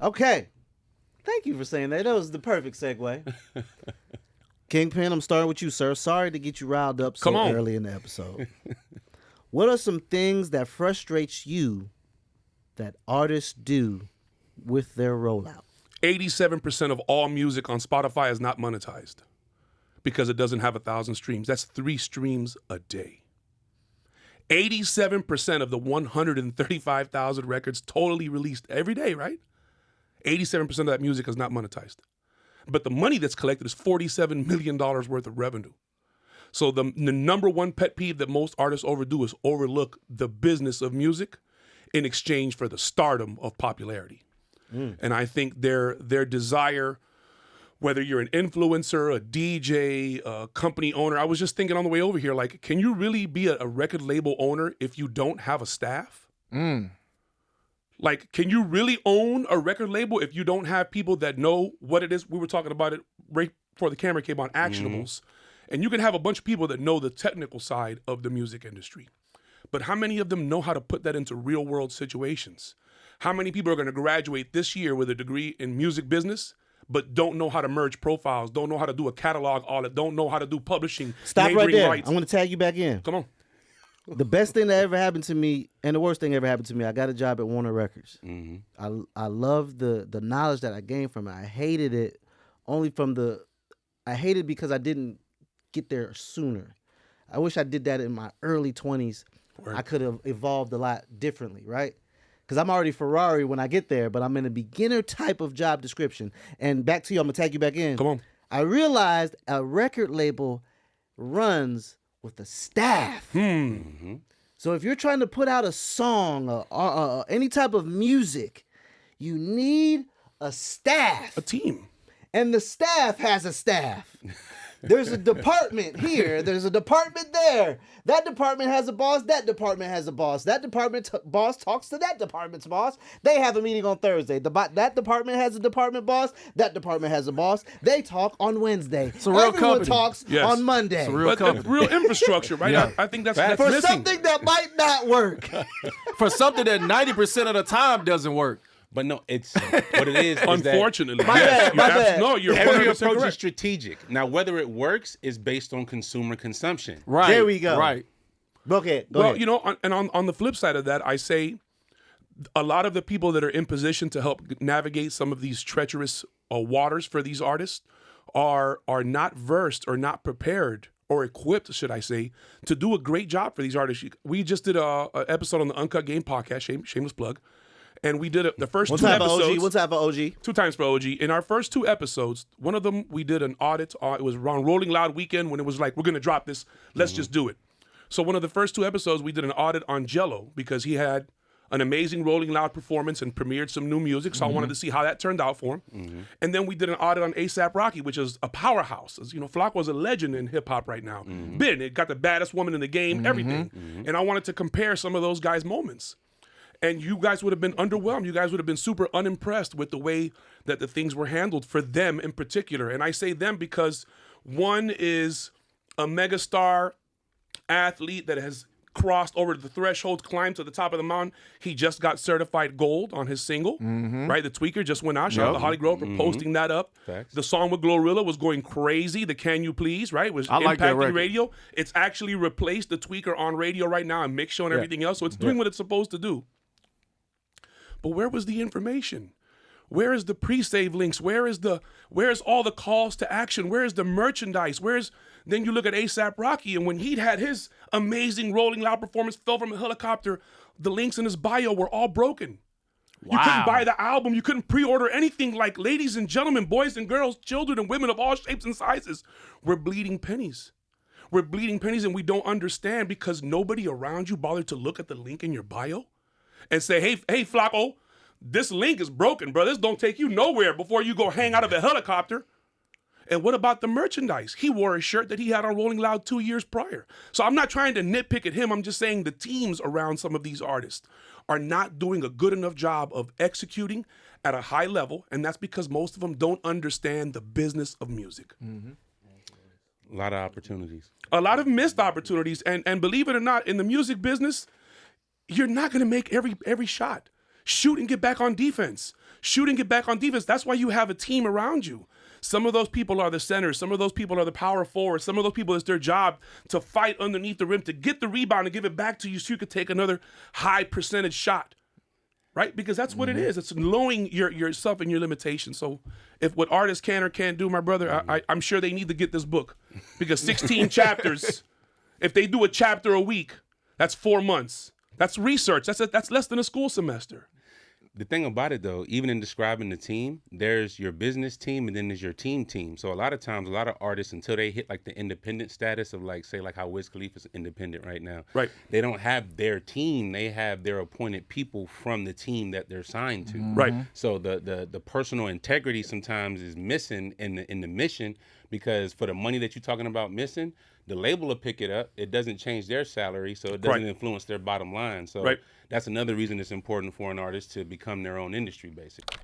Okay. Thank you for saying that. That was the perfect segue. Kingpin, I'm starting with you, sir. Sorry to get you riled up so early in the episode. What are some things that frustrates you that artists do with their rollout? 87% of all music on Spotify is not monetized because it doesn't have 1,000 streams. That's 3 streams a day. 87% of the 135,000 records totally released every day, right? 87% of that music is not monetized. But the money that's collected is $47 million worth of revenue. So the number one pet peeve that most artists overdo is overlook the business of music in exchange for the stardom of popularity. And I think their desire, whether you're an influencer, a DJ, a company owner, I was just thinking on the way over here, like, can you really be a record label owner if you don't have a staff? Like, can you really own a record label if you don't have people that know what it is? We were talking about it right before the camera came on, actionables. And you can have a bunch of people that know the technical side of the music industry. But how many of them know how to put that into real world situations? How many people are going to graduate this year with a degree in music business, but don't know how to merge profiles, don't know how to do a catalog audit, don't know how to do publishing? Stop right there. I'm going to tag you back in. Come on. The best thing that ever happened to me, and the worst thing that ever happened to me, I got a job at Warner Records. I love the knowledge that I gained from it. I hated it I hated because I didn't get there sooner. I wish I did that in my early 20s. I could have evolved a lot differently, right? Because I'm already Ferrari when I get there, but I'm in a beginner type of job description. And back to you, I'm going to tag you back in. Come on. I realized a record label runs with a staff. So if you're trying to put out a song or any type of music, you need a staff. A team. And the staff has a staff. There's a department here. There's a department there. That department has a boss. That department has a boss. That department boss talks to that department's boss. They have a meeting on Thursday. That department has a department boss. That department has a boss. They talk on Wednesday. It's a real Everyone company. talks on Monday. It's a real company. Real infrastructure, right? Yeah. I think that's For missing. something that might not work. For something that 90% of the time doesn't work. But no, it's what it is. Unfortunately. My bad. No, you're Every 100% approach is correct. strategic. Now, whether it works is based on consumer consumption. Right. There we go. Right. Okay, go Well, ahead. you know, on the flip side of that, I say a lot of the people that are in position to help navigate some of these treacherous waters for these artists are not versed or not prepared or equipped, should I say, to do a great job for these artists. We just did an episode on the Uncut Game podcast, shameless plug, and we did the first two episodes. What type of OG? 2 times for OG. In our first 2 episodes, one of them we did an audit. It was around Rolling Loud weekend when it was like, we're going to drop this. Let's just do it. So one of the first 2 episodes, we did an audit on Jello because he had an amazing Rolling Loud performance and premiered some new music. So I wanted to see how that turned out for him. And then we did an audit on A$AP Rocky, which is a powerhouse. As you know, Flock was a legend in hip hop right now. It got the baddest woman in the game, everything. And I wanted to compare some of those guys' moments. And you guys would have been underwhelmed. You guys would have been super unimpressed with the way that the things were handled for them in particular. And I say them because one is a megastar athlete that has crossed over the threshold, climbed to the top of the mountain. He just got certified gold on his single, right? The Tweaker just went out. Shout out to Holly Grove for posting that up. Facts. The song with Glorilla was going crazy. The Can You Please, right? Was I like that impacting record. radio. It's actually replaced the Tweaker on radio right now and mix show and everything else. So it's doing what it's supposed to do. But where was the information? Where is the pre-save links? Where is all the calls to action? Where is the merchandise? Then you look at A$AP Rocky, and when he had his amazing Rolling Loud performance, fell from a helicopter, the links in his bio were all broken. You couldn't buy the album. You couldn't pre-order anything. Like, ladies and gentlemen, boys and girls, children and women of all shapes and sizes, we're bleeding pennies. We're bleeding pennies, and we don't understand because nobody around you bothered to look at the link in your bio and say, hey, Flacco, this link is broken, bro. This don't take you nowhere before you go hang out of a helicopter. And what about the merchandise? He wore a shirt that he had on Rolling Loud 2 years prior. So I'm not trying to nitpick at him. I'm just saying the teams around some of these artists are not doing a good enough job of executing at a high level. And that's because most of them don't understand the business of music. A lot of opportunities. A lot of missed opportunities. And believe it or not, in the music business, you're not going to make every shot. Shoot and get back on defense. Shoot and get back on defense. That's why you have a team around you. Some of those people are the centers. Some of those people are the power forwards. Some of those people, it's their job to fight underneath the rim, to get the rebound and give it back to you so you could take another high percentage shot. Right? Because that's what it is. It's knowing yourself and your limitations. So if what artists can or can't do, my brother, I'm sure they need to get this book. Because 16 chapters, if they do a chapter a week, that's 4 months. That's research. That's less than a school semester. The thing about it, though, even in describing the team, there's your business team and then there's your team. So a lot of times, a lot of artists, until they hit like the independent status of like, say, like how Wiz Khalifa's independent right now, right? They don't have their team. They have their appointed people from the team that they're signed to. Right. So the personal integrity sometimes is missing in the mission, because for the money that you're talking about missing, the label will pick it up. It doesn't change their salary, so it doesn't influence their bottom line. So that's another reason it's important for an artist to become their own industry, basically.